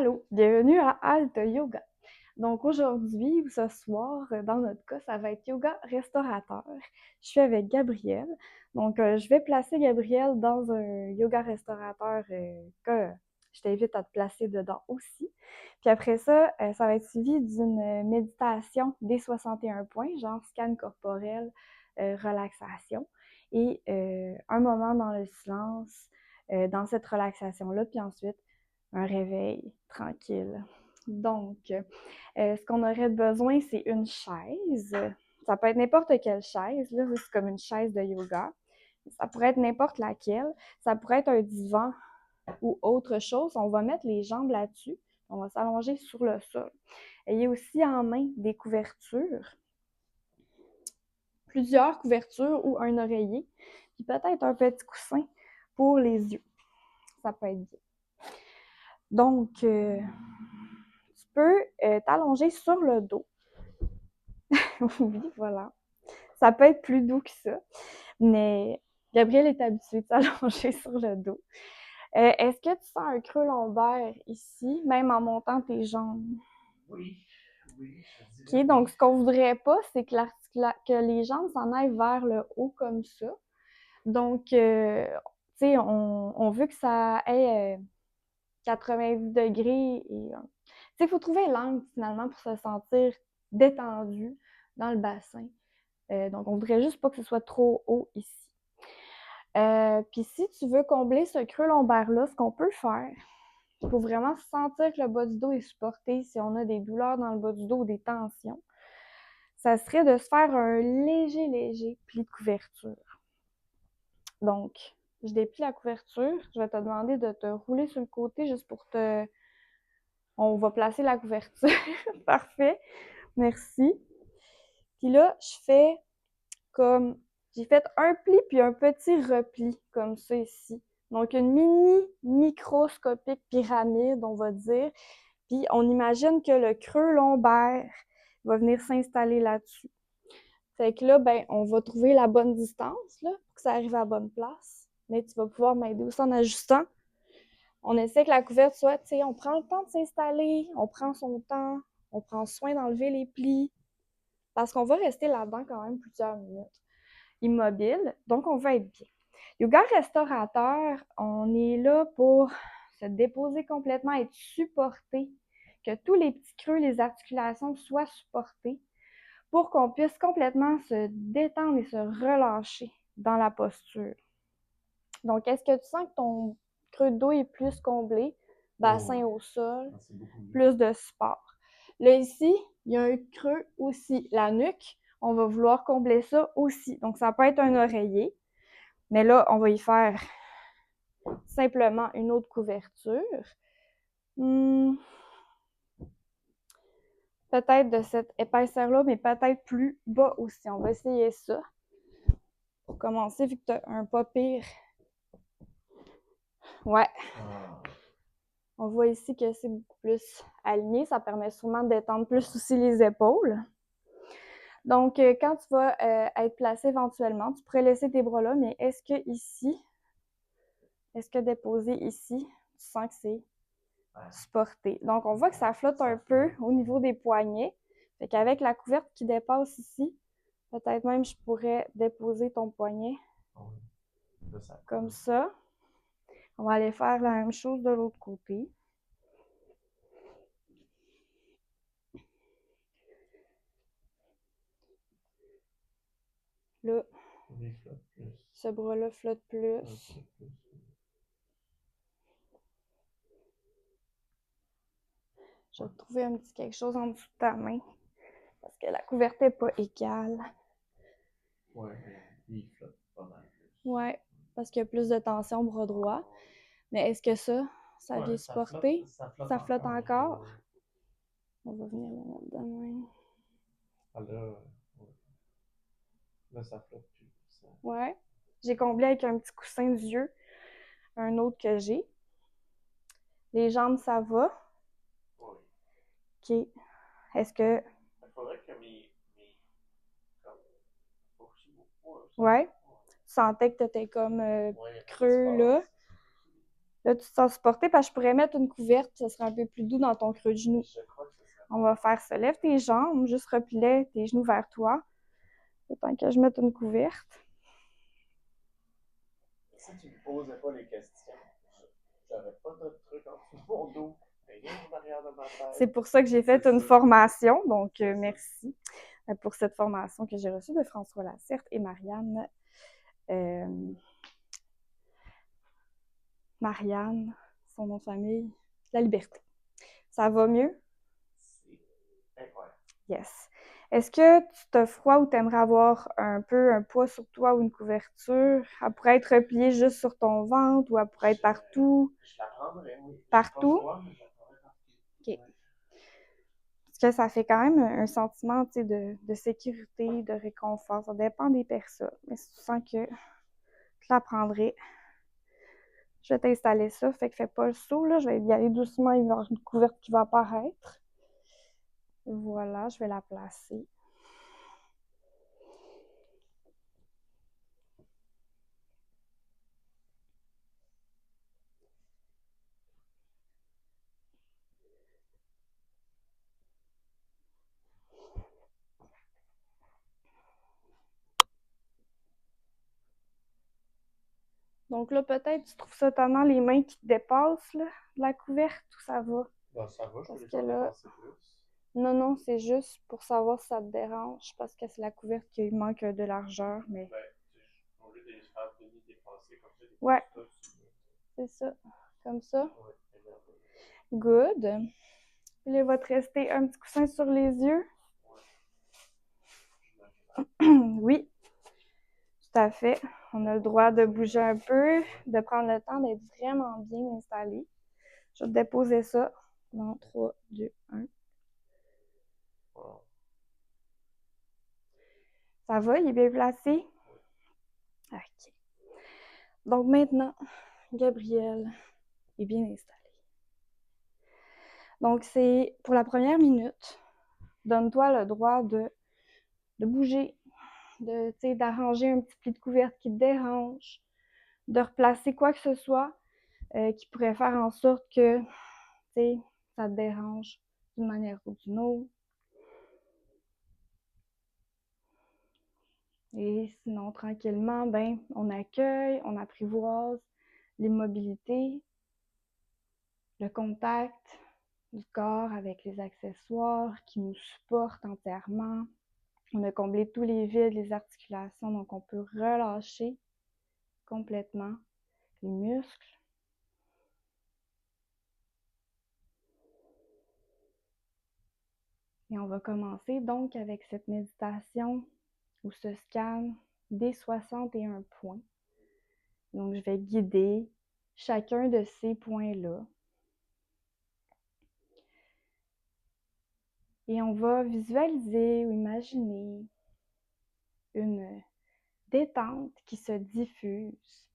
Allô, bienvenue à Alta Yoga. Donc aujourd'hui ou ce soir, dans notre cas, ça va être yoga restaurateur. Je suis avec Gabrielle. Donc je vais placer Gabrielle dans un yoga restaurateur que je t'invite à te placer dedans aussi. Puis après ça, ça va être suivi d'une méditation des 61 points, genre scan corporel, relaxation, et un moment dans le silence, dans cette relaxation-là, puis ensuite un réveil tranquille. Donc, ce qu'on aurait besoin, c'est une chaise. Ça peut être n'importe quelle chaise. Là, c'est comme une chaise de yoga. Ça pourrait être n'importe laquelle. Ça pourrait être un divan ou autre chose. On va mettre les jambes là-dessus. On va s'allonger sur le sol. Ayez aussi en main des couvertures. Plusieurs couvertures ou un oreiller. Puis peut-être un petit coussin pour les yeux. Ça peut être bien. Donc, tu peux t'allonger sur le dos. Oui, voilà. Ça peut être plus doux que ça, mais Gabrielle est habituée de s'allonger sur le dos. Est-ce que tu sens un creux lombaire ici, même en montant tes jambes? Oui, oui, je dirais OK, donc ce qu'on voudrait pas, c'est que les jambes s'en aillent vers le haut comme ça. Donc, tu sais, on veut que ça ait 90 degrés. Tu sais, il faut trouver l'angle finalement pour se sentir détendu dans le bassin. Donc, on voudrait juste pas que ce soit trop haut ici. Puis si tu veux combler ce creux lombaire-là, ce qu'on peut faire, il faut vraiment sentir que le bas du dos est supporté si on a des douleurs dans le bas du dos ou des tensions. Ça serait de se faire un léger pli de couverture. Donc, je déplie la couverture. Je vais te demander de te rouler sur le côté juste pour te... On va placer la couverture. Parfait. Merci. Puis là, je fais comme... J'ai fait un pli puis un petit repli, comme ça ici. Donc, une microscopique pyramide, on va dire. Puis, on imagine que le creux lombaire va venir s'installer là-dessus. Fait que là, ben, on va trouver la bonne distance, là, pour que ça arrive à la bonne place. Mais tu vas pouvoir m'aider aussi en ajustant. On essaie que la couverte soit, tu sais, on prend le temps de s'installer, on prend son temps, on prend soin d'enlever les plis, parce qu'on va rester là-dedans quand même plusieurs minutes. Immobile, donc on va être bien. Yoga restaurateur, on est là pour se déposer complètement, être supporté, que tous les petits creux, les articulations soient supportés pour qu'on puisse complètement se détendre et se relâcher dans la posture. Donc, est-ce que tu sens que ton creux de dos est plus comblé, bassin au sol, c'est beaucoup mieux. plus de support? Là, ici, il y a un creux aussi. La nuque, on va vouloir combler ça aussi. Donc, ça peut être un oreiller, mais là, on va y faire simplement une autre couverture. Peut-être de cette épaisseur-là, mais peut-être plus bas aussi. On va essayer ça. Pour commencer, vu que tu as un pas pire. Ouais. On voit ici que c'est beaucoup plus aligné. Ça permet sûrement de détendre plus aussi les épaules. Donc, quand tu vas être placé éventuellement, tu pourrais laisser tes bras là, mais est-ce que déposer ici, tu sens que c'est supporté? Donc, on voit que ça flotte un peu au niveau des poignets. Fait qu'avec la couverte qui dépasse ici, peut-être même je pourrais déposer ton poignet comme ça. On va aller faire la même chose de l'autre côté. Là, ce bras-là flotte plus. Je vais trouver un petit quelque chose en dessous de ta main parce que la couverte n'est pas égale. Ouais, il flotte pas mal plus. Ouais, parce qu'il y a plus de tension au bras droit. Mais est-ce que ça vient supporter? Ça flotte encore? On va venir le mettre de même. Ah là, là, ça flotte plus. Ça... Ouais. J'ai comblé avec un petit coussin d'yeux, un autre que j'ai. Les jambes, ça va? Oui. OK. Est-ce que... Il faudrait que comme, Ouais. Tu sentais que tu étais comme creux là? Là, tu te sens supporté parce que je pourrais mettre une couverte, ça serait un peu plus doux dans ton creux de genou. Je crois que ça serait. On va faire ça. Lève tes jambes, juste replie tes genoux vers toi. Le temps que je mette une couverte. Si tu me posais pas les questions, j'aurais pas de truc en dessous de mon dos, rien en arrière de ma tête. C'est pour ça que j'ai fait une formation, donc merci pour cette formation que j'ai reçue de François Lacerte et Marianne. Marianne, son nom de famille, La Liberté. Ça va mieux? C'est incroyable. Yes. Est-ce que tu te froid ou tu aimerais avoir un peu un poids sur toi ou une couverture? Elle pourrait être repliée juste sur ton ventre ou elle pourrait être partout? Je la prendrais, oui. Partout? Pas froid, mais je la prendrais partout. OK. Parce que ça fait quand même un sentiment, tu sais, de sécurité, de réconfort. Ça dépend des personnes. Mais si tu sens que tu la prendrais, je vais t'installer ça. Fait que fais pas le saut, là. Je vais y aller doucement. Il va y avoir une couverte qui va apparaître. Voilà, je vais la placer. Donc là, peut-être tu trouves ça tannant les mains qui te dépassent, là, de la couverte, ou ça va? Ben, ça va, je peux Parce les que faire là, dépasser plus. non, c'est juste pour savoir si ça te dérange, parce que c'est la couverte qui manque de largeur, mais Ben, au lieu de les faire demi-dépasser comme ça, ouais, ça, c'est ça, comme ça. ouais, Good. Puis là, il va te rester un petit coussin sur les yeux. Oui, tout à fait. On a le droit de bouger un peu, de prendre le temps d'être vraiment bien installé. Je vais te déposer ça dans 3, 2, 1. Wow. Ça va? Il est bien placé? OK. Donc maintenant, Gabriel est bien installé. Donc c'est pour la première minute, donne-toi le droit de bouger, d'arranger un petit pli de couverte qui te dérange, de replacer quoi que ce soit qui pourrait faire en sorte que ça te dérange d'une manière ou d'une autre. Et sinon, tranquillement, ben, on accueille, on apprivoise l'immobilité, le contact du corps avec les accessoires qui nous supportent entièrement. On a comblé tous les vides, les articulations, donc on peut relâcher complètement les muscles. Et on va commencer donc avec cette méditation ou ce scan des 61 points. Donc, je vais guider chacun de ces points-là. Et on va visualiser ou imaginer une détente qui se diffuse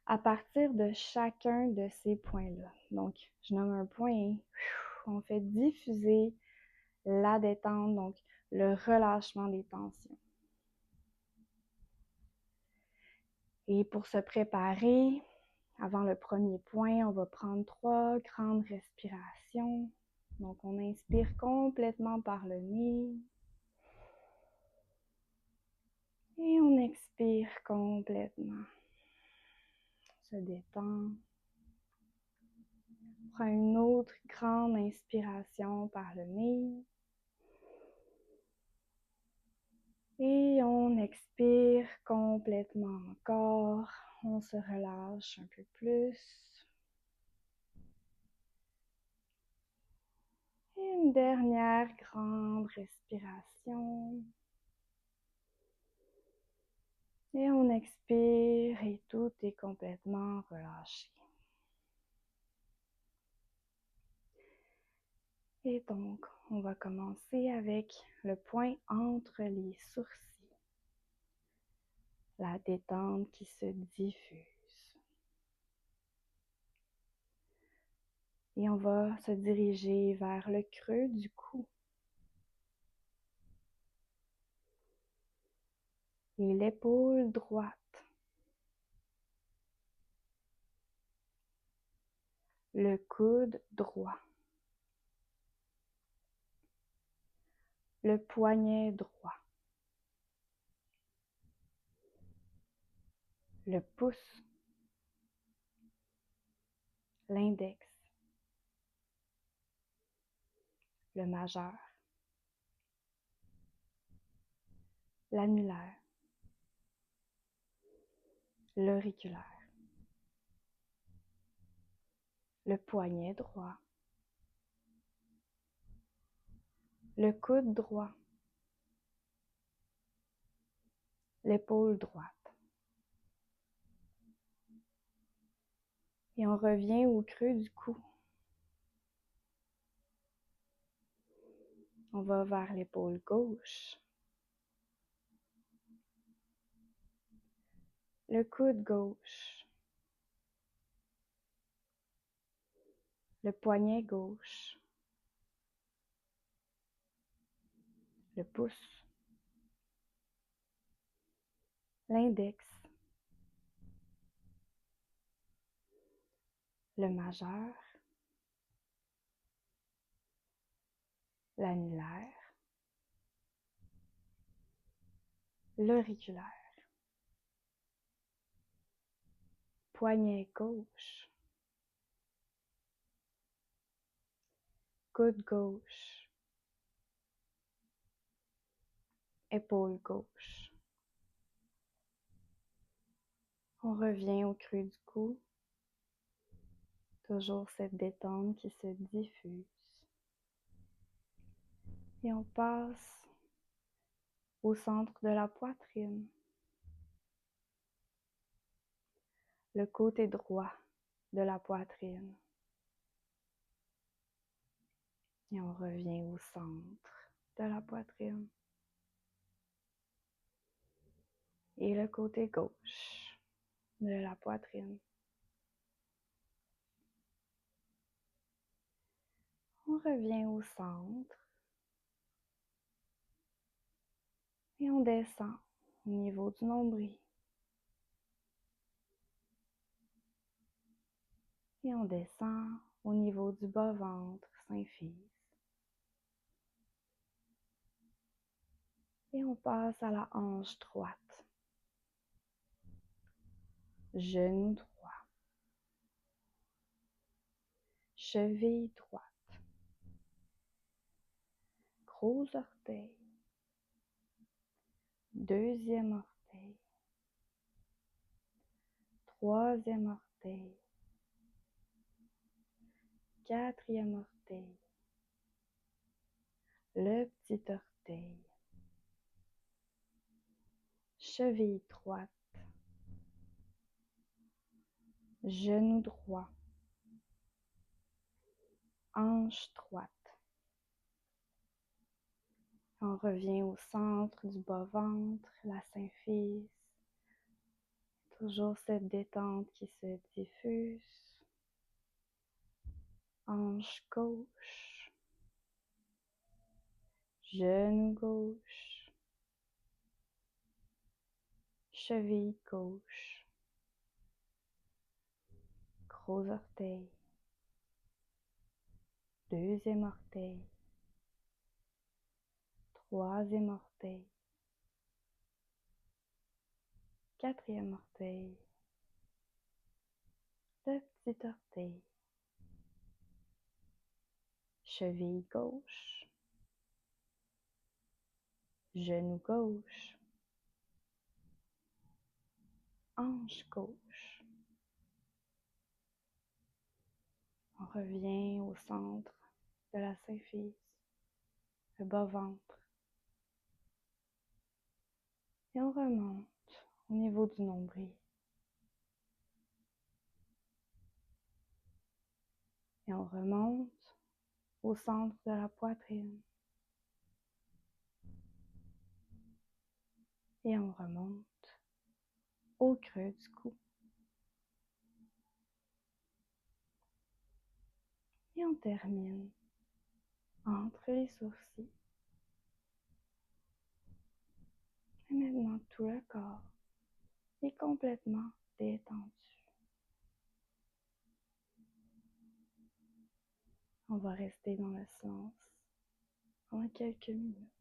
à partir de chacun de ces points-là. Donc, je nomme un point, on fait diffuser la détente, donc le relâchement des tensions. Et pour se préparer, avant le premier point, on va prendre 3 grandes respirations. Donc, on inspire complètement par le nez. Et on expire complètement. On se détend. On prend une autre grande inspiration par le nez. Et on expire complètement encore. On se relâche un peu plus. Et une dernière grande respiration. Et on expire et tout est complètement relâché. Et donc, on va commencer avec le point entre les sourcils. La détente qui se diffuse. Et on va se diriger vers le creux du cou. Et l'épaule droite. le coude droit, le poignet droit, le pouce, l'index, le majeur, l'annulaire, l'auriculaire, le poignet droit, le coude droit, l'épaule droite. Et on revient au creux du cou. On va vers l'épaule gauche, le coude gauche, le poignet gauche, le pouce, l'index, le majeur, l'annulaire, l'auriculaire, poignet gauche, coude gauche, épaule gauche. On revient au creux du cou, toujours cette détente qui se diffuse. Et on passe au centre de la poitrine, le côté droit de la poitrine. Et on revient au centre de la poitrine. Et le côté gauche de la poitrine. On revient au centre. Et on descend au niveau du nombril. Et on descend au niveau du bas-ventre, symphyse. Et on passe à la hanche droite. Genou droit. Cheville droite. Gros orteil. Deuxième orteil. Troisième orteil. Quatrième orteil. Le petit orteil. Cheville droite. Genou droit. Hanche droite. On revient au centre du bas-ventre, la symphyse. Toujours cette détente qui se diffuse. Hanche gauche. Genou gauche. Cheville gauche. Gros orteil. Deuxième orteil. Troisième orteil. Quatrième orteil. Le petit orteil. Cheville gauche. Genou gauche. Hanche gauche. On revient au centre de la symphyse, le bas-ventre. Et on remonte au niveau du nombril. Et on remonte au centre de la poitrine. Et on remonte au creux du cou. Et on termine entre les sourcils. Et maintenant, tout le corps est complètement détendu. On va rester dans le silence pendant quelques minutes.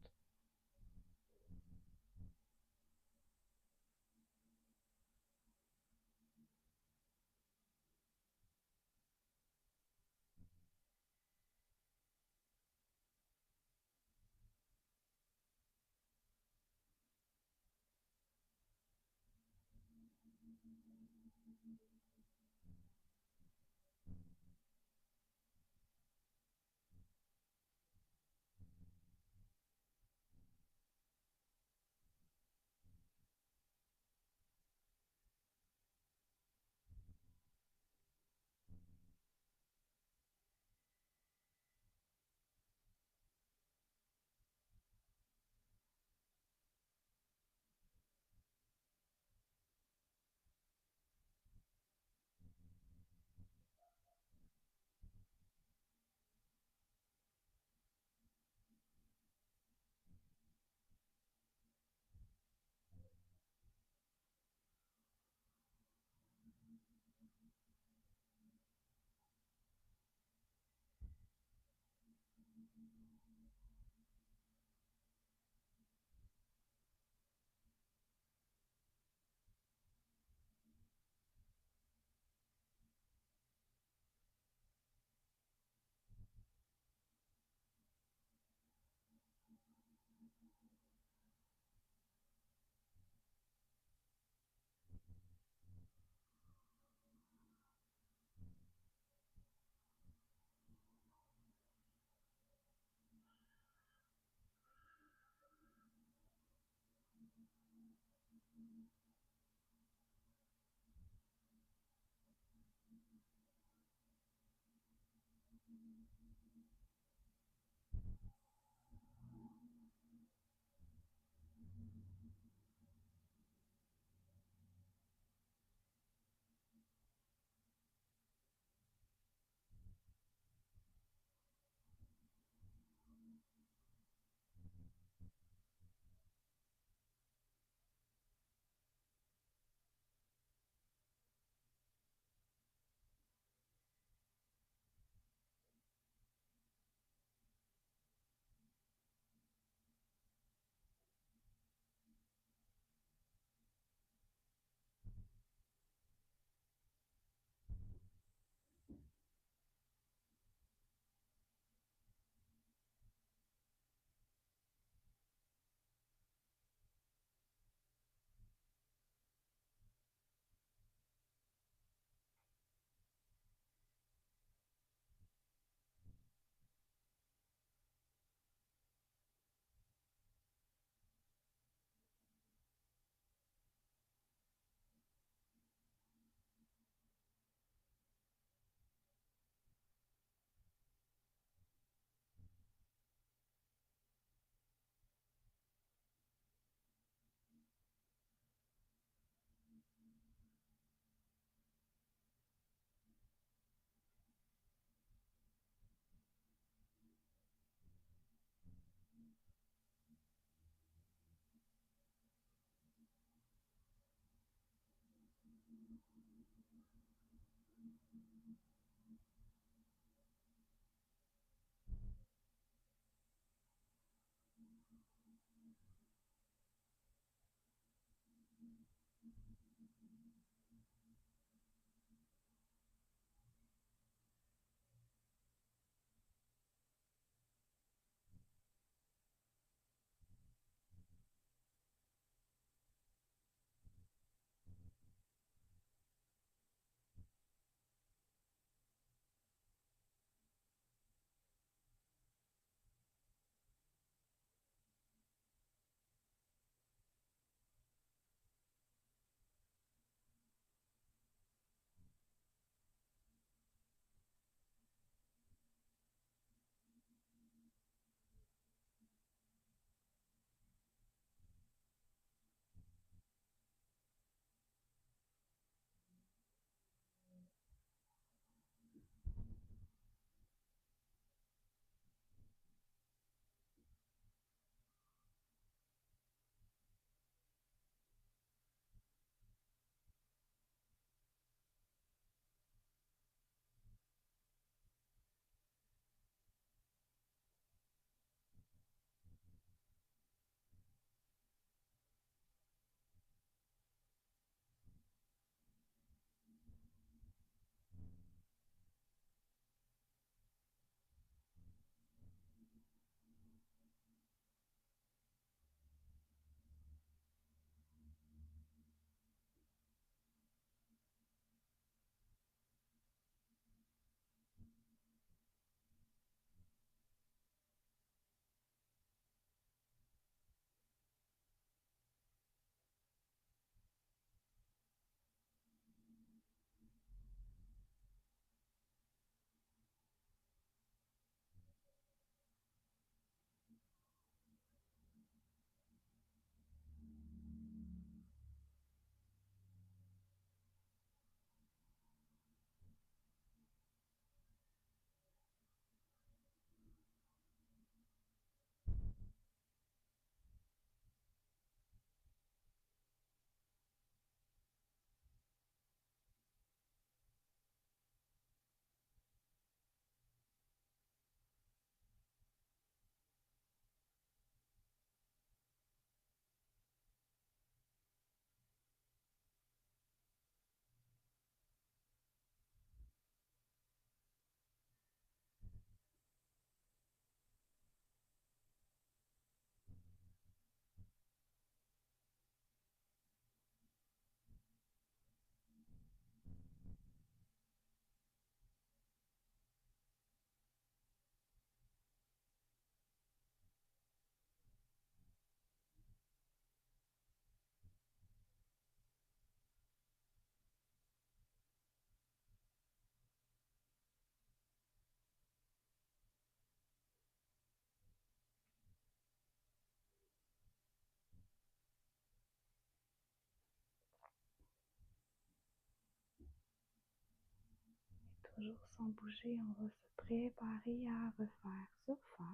toujours sans bouger, on va se préparer à refaire surface.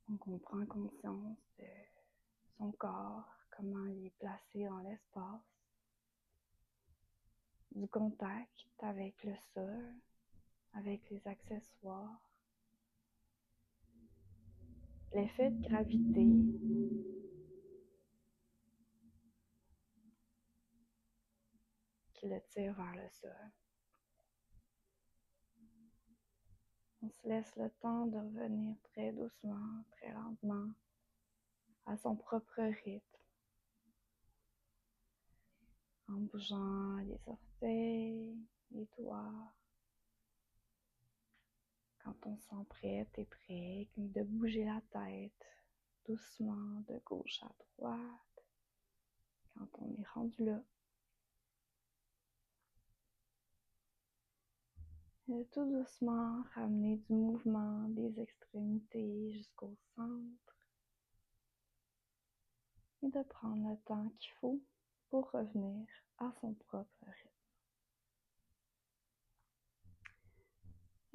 Donc on prend conscience de son corps, comment il est placé dans l'espace, du contact avec le sol, avec les accessoires, l'effet de gravité, qui le tire vers le sol. On se laisse le temps de revenir très doucement, très lentement, à son propre rythme, en bougeant les orteils, les doigts. Quand on se sent prête et prêt, de bouger la tête doucement de gauche à droite, quand on est rendu là. Et tout doucement, ramener du mouvement des extrémités jusqu'au centre et de prendre le temps qu'il faut pour revenir à son propre rythme.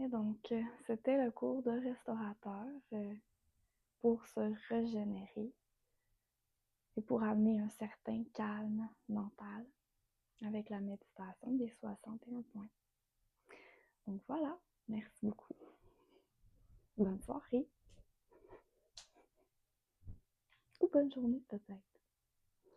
Et donc, c'était le cours de restaurateur pour se régénérer et pour amener un certain calme mental avec la méditation des 61 points. Donc voilà, merci beaucoup. Bonne soirée. Ou bonne journée peut-être.